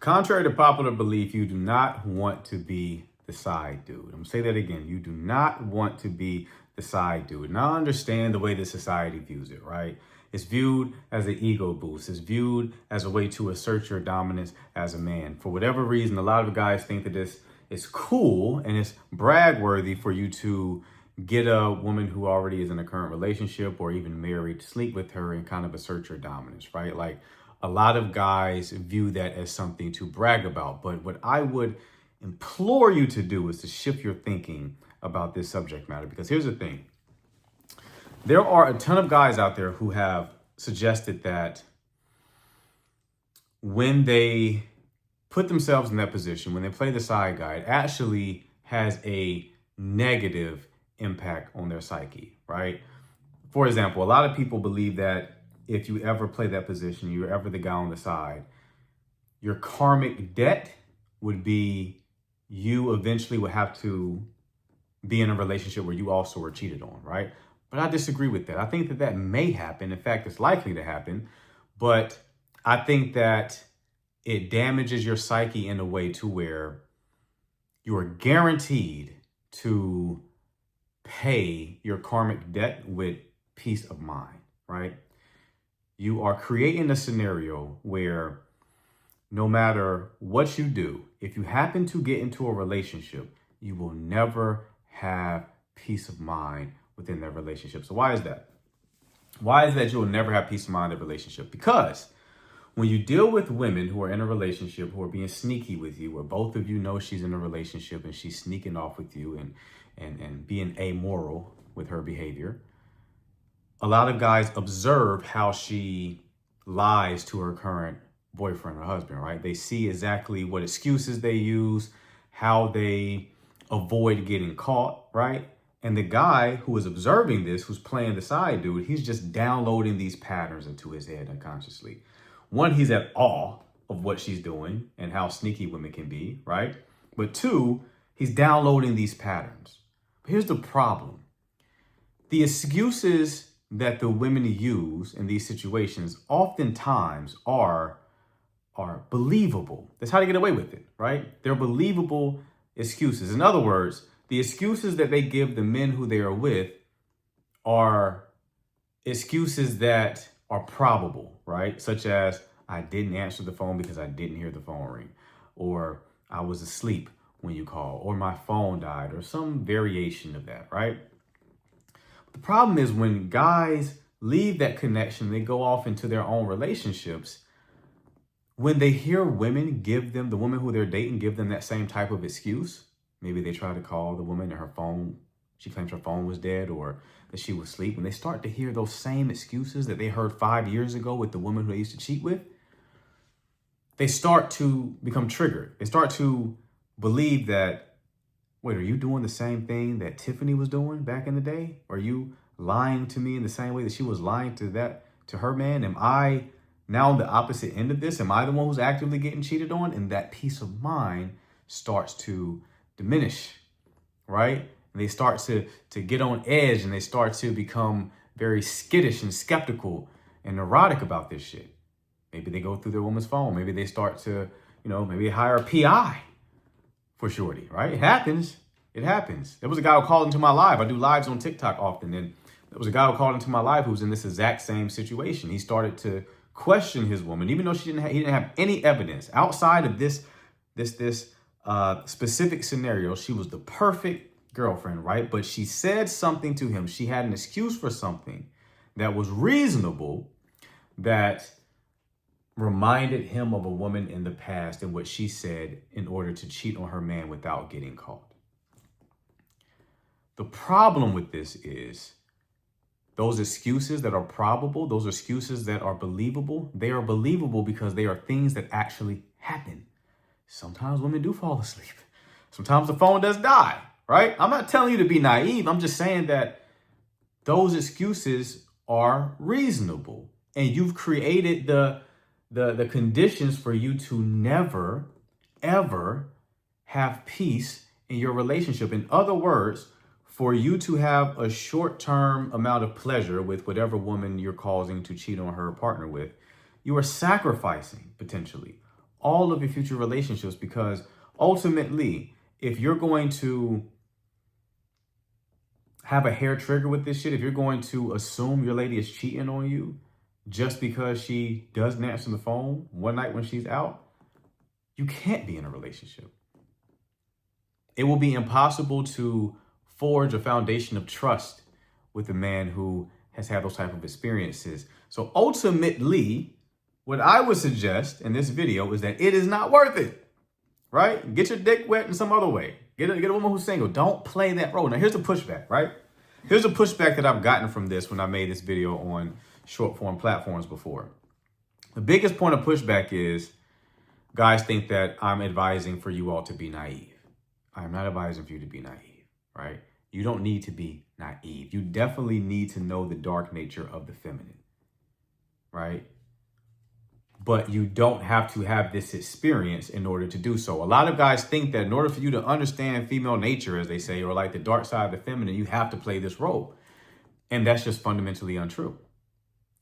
Contrary to popular belief, you do not want to be the side dude. I'm gonna say that again. You do not want to be the side dude. Now, I understand the way that society views it, right? It's viewed as an ego boost. It's viewed as a way to assert your dominance as a man. For whatever reason, a lot of guys think that this is cool and it's brag worthy for you to get a woman who already is in a current relationship or even married, sleep with her and kind of assert your dominance, right? Like, a lot of guys view that as something to brag about. But what I would implore you to do is to shift your thinking about this subject matter. Because here's the thing. There are a ton of guys out there who have suggested that when they put themselves in that position, when they play the side guy, it actually has a negative impact on their psyche, right? For example, a lot of people believe that if you ever play that position, you're ever the guy on the side, your karmic debt would be you eventually would have to be in a relationship where you also were cheated on, right? But I disagree with that. I think that that may happen. In fact, it's likely to happen. But I think that it damages your psyche in a way to where you are guaranteed to pay your karmic debt with peace of mind, right? You are creating a scenario where no matter what you do, if you happen to get into a relationship, you will never have peace of mind within that relationship. So why is that? Why is that you'll never have peace of mind in a relationship? Because when you deal with women who are in a relationship, who are being sneaky with you, where both of you know she's in a relationship and she's sneaking off with you and being amoral with her behavior, a lot of guys observe how she lies to her current boyfriend or husband, right? They see exactly what excuses they use, how they avoid getting caught, right? And the guy who is observing this, who's playing the side dude, he's just downloading these patterns into his head unconsciously. One, he's at awe of what she's doing and how sneaky women can be, right? But two, he's downloading these patterns. But here's the problem. The excuses that the women use in these situations oftentimes are believable. That's how they get away with it, right? They're believable excuses. In other words, the excuses that they give the men who they are with are excuses that are probable, right? Such as, I didn't answer the phone because I didn't hear the phone ring, or I was asleep when you called, or my phone died, or some variation of that, right? The problem is when guys leave that connection, they go off into their own relationships. When they hear women give them, the woman who they're dating, give them that same type of excuse, maybe they try to call the woman and her phone, she claims her phone was dead or that she was asleep. When they start to hear those same excuses that they heard 5 years ago with the woman who they used to cheat with, they start to become triggered. They start to believe that, wait, are you doing the same thing that Tiffany was doing back in the day? Are you lying to me in the same way that she was lying to her man? Am I now on the opposite end of this? Am I the one who's actively getting cheated on? And that peace of mind starts to diminish, right? And they start to get on edge and they start to become very skittish and skeptical and neurotic about this shit. Maybe they go through their woman's phone. Maybe they start to, maybe they hire a PI for shorty, right? It happens. It happens. There was a guy who called into my live. I do lives on TikTok often. And there was a guy who called into my live who was in this exact same situation. He started to question his woman, even though he didn't have any evidence outside of this specific scenario. She was the perfect girlfriend, right? But she said something to him. She had an excuse for something that was reasonable, that reminded him of a woman in the past and what she said in order to cheat on her man without getting caught. The problem with this is those excuses that are probable, those excuses that are believable, they are believable because they are things that actually happen. Sometimes women do fall asleep. Sometimes the phone does die, right? I'm not telling you to be naive. I'm just saying that those excuses are reasonable and you've created the conditions for you to never, ever have peace in your relationship. In other words, for you to have a short-term amount of pleasure with whatever woman you're causing to cheat on her partner with, you are sacrificing potentially all of your future relationships, because ultimately, if you're going to have a hair trigger with this shit, if you're going to assume your lady is cheating on you just because she doesn't answer the phone one night when she's out, you can't be in a relationship. It will be impossible to forge a foundation of trust with a man who has had those type of experiences. So ultimately, what I would suggest in this video is that it is not worth it, right? Get your dick wet in some other way. Get a woman who's single. Don't play that role. Now, here's the pushback, right? Here's a pushback that I've gotten from this when I made this video on short form platforms before. The biggest point of pushback is guys think that I'm advising for you all to be naive. I'm not advising for you to be naive, right? You don't need to be naive. You definitely need to know the dark nature of the feminine, right? But you don't have to have this experience in order to do so. A lot of guys think that in order for you to understand female nature, as they say, or like the dark side of the feminine, you have to play this role. And that's just fundamentally untrue.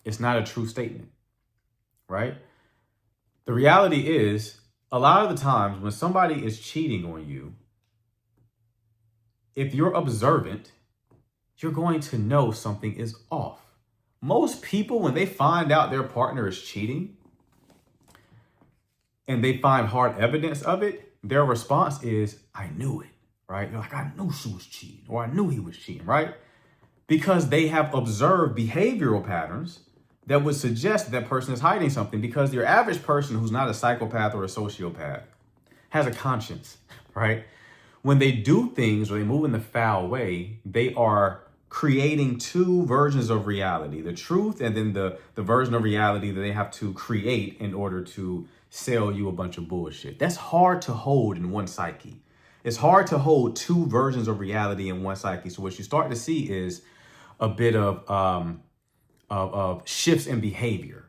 It's not a true statement, right? The reality is, a lot of the times when somebody is cheating on you, if you're observant, you're going to know something is off. Most people, when they find out their partner is cheating and they find hard evidence of it, their response is, I knew it, right? They're like, I knew she was cheating, or I knew he was cheating, right? Because they have observed behavioral patterns that would suggest that person is hiding something, because your average person who's not a psychopath or a sociopath has a conscience, right? When they do things or they move in the foul way, they are creating two versions of reality, the truth and then the version of reality that they have to create in order to sell you a bunch of bullshit. That's hard to hold in one psyche. It's hard to hold two versions of reality in one psyche. So what you start to see is a bit of shifts in behavior,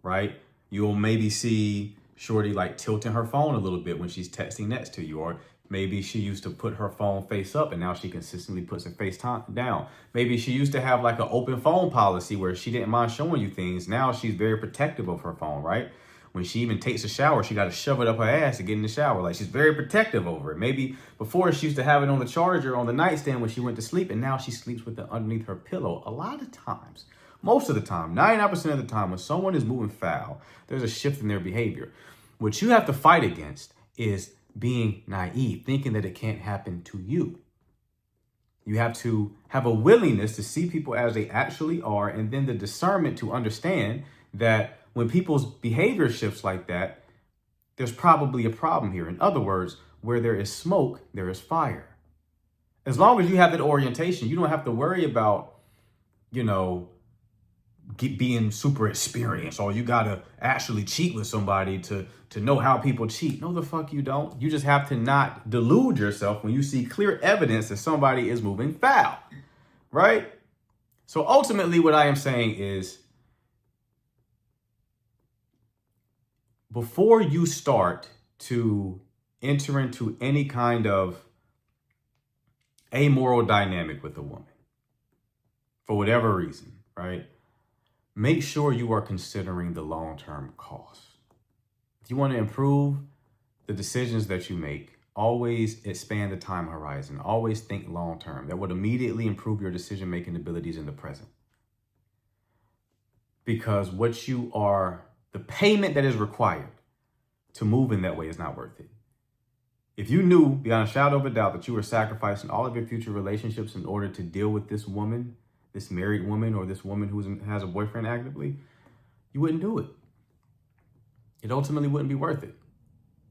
right? You'll maybe see Shorty like tilting her phone a little bit when she's texting next to you, or maybe she used to put her phone face up and now she consistently puts her face down. Maybe she used to have like an open phone policy where she didn't mind showing you things. Now she's very protective of her phone, right? When she even takes a shower, she got to shove it up her ass to get in the shower. Like, she's very protective over it. Maybe before she used to have it on the charger on the nightstand when she went to sleep, and now she sleeps with it underneath her pillow. A lot of times, most of the time, 99% of the time, when someone is moving foul, there's a shift in their behavior. What you have to fight against is being naive, thinking that it can't happen to you. You have to have a willingness to see people as they actually are, and then the discernment to understand that when people's behavior shifts like that, there's probably a problem here. In other words, where there is smoke, there is fire. As long as you have that orientation, you don't have to worry about, being super experienced, or you got to actually cheat with somebody to know how people cheat. No, the fuck you don't. You just have to not delude yourself when you see clear evidence that somebody is moving foul, right? So ultimately what I am saying is, before you start to enter into any kind of amoral dynamic with a woman, for whatever reason, right? Make sure you are considering the long-term cost. If you want to improve the decisions that you make, always expand the time horizon. Always think long-term. That would immediately improve your decision-making abilities in the present. Because the payment that is required to move in that way is not worth it. If you knew beyond a shadow of a doubt that you were sacrificing all of your future relationships in order to deal with this woman, this married woman, or this woman who has a boyfriend actively, you wouldn't do it. It ultimately wouldn't be worth it.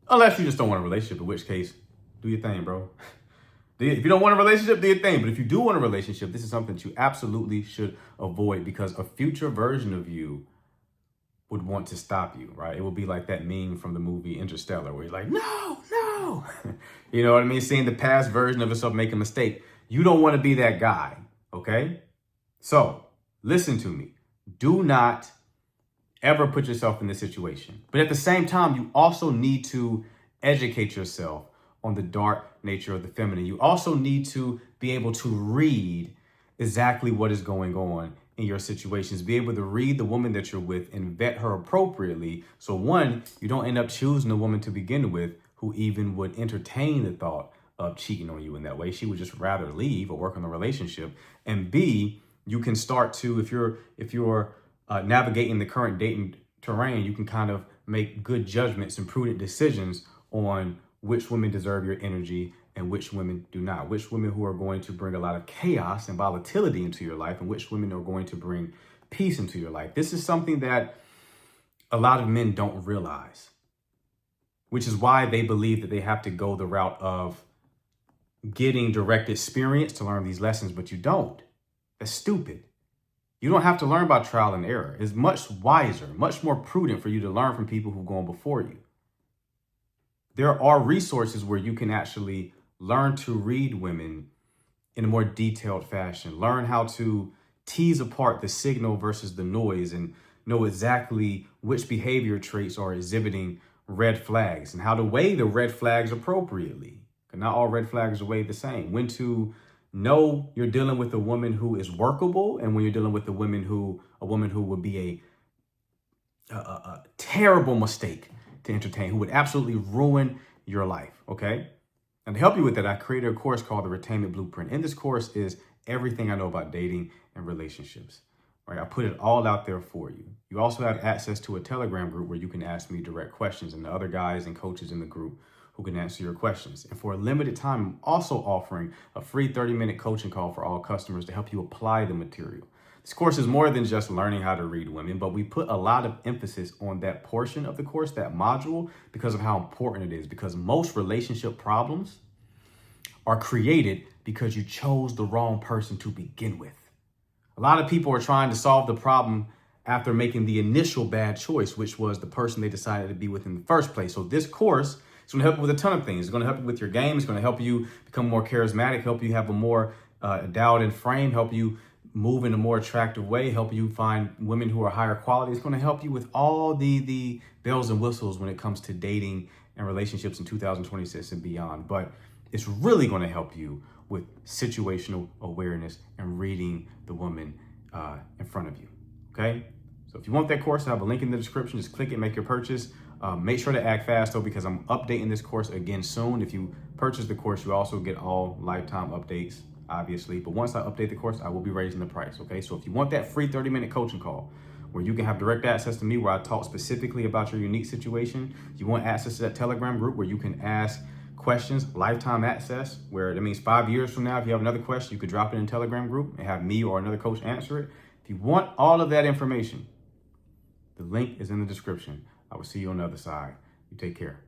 Unless you just don't want a relationship, in which case, do your thing, bro. If you don't want a relationship, do your thing. But if you do want a relationship, this is something that you absolutely should avoid, because a future version of you would want to stop you, right? It would be like that meme from the movie Interstellar where you're like, no. You know what I mean? Seeing the past version of yourself make a mistake. You don't want to be that guy, okay? So listen to me. Do not ever put yourself in this situation. But at the same time, you also need to educate yourself on the dark nature of the feminine. You also need to be able to read exactly what is going on in your situations, be able to read the woman that you're with and vet her appropriately. So one, you don't end up choosing a woman to begin with who even would entertain the thought of cheating on you in that way. She would just rather leave or work on the relationship. And B, you can start to, if you're navigating the current dating terrain, you can kind of make good judgments and prudent decisions on which women deserve your energy and which women do not, which women who are going to bring a lot of chaos and volatility into your life and which women are going to bring peace into your life. This is something that a lot of men don't realize, which is why they believe that they have to go the route of getting direct experience to learn these lessons, but you don't. That's stupid. You don't have to learn by trial and error. It's much wiser, much more prudent for you to learn from people who've gone before you. There are resources where you can actually learn to read women in a more detailed fashion, learn how to tease apart the signal versus the noise and know exactly which behavior traits are exhibiting red flags and how to weigh the red flags appropriately. Because not all red flags are weighed the same. When to know you're dealing with a woman who is workable and when you're dealing with a woman who would be a terrible mistake to entertain, who would absolutely ruin your life, okay? And to help you with that, I created a course called the Retainment Blueprint. In this course is everything I know about dating and relationships, right? I put it all out there for you. You also have access to a Telegram group where you can ask me direct questions and the other guys and coaches in the group who can answer your questions. And for a limited time, I'm also offering a free 30-minute coaching call for all customers to help you apply the material. This course is more than just learning how to read women, but we put a lot of emphasis on that portion of the course, that module, because of how important it is. Because most relationship problems are created because you chose the wrong person to begin with. A lot of people are trying to solve the problem after making the initial bad choice, which was the person they decided to be with in the first place. So this course is going to help you with a ton of things. It's going to help you with your game. It's going to help you become more charismatic, help you have a more dialed in frame, help you move in a more attractive way, help you find women who are higher quality. It's going to help you with all the bells and whistles when it comes to dating and relationships in 2026 and beyond. But it's really going to help you with situational awareness and reading the woman in front of you, okay? So if you want that course, I have a link in the description. Just click it, make your purchase. Make sure to act fast though, because I'm updating this course again soon. If you purchase the course, you also get all lifetime updates, obviously. But once I update the course, I will be raising the price, okay? So if you want that free 30-minute coaching call where you can have direct access to me, where I talk specifically about your unique situation, you want access to that Telegram group where you can ask questions, lifetime access, where that means 5 years from now, if you have another question, you could drop it in a Telegram group and have me or another coach answer it. If you want all of that information, the link is in the description. I will see you on the other side. You take care.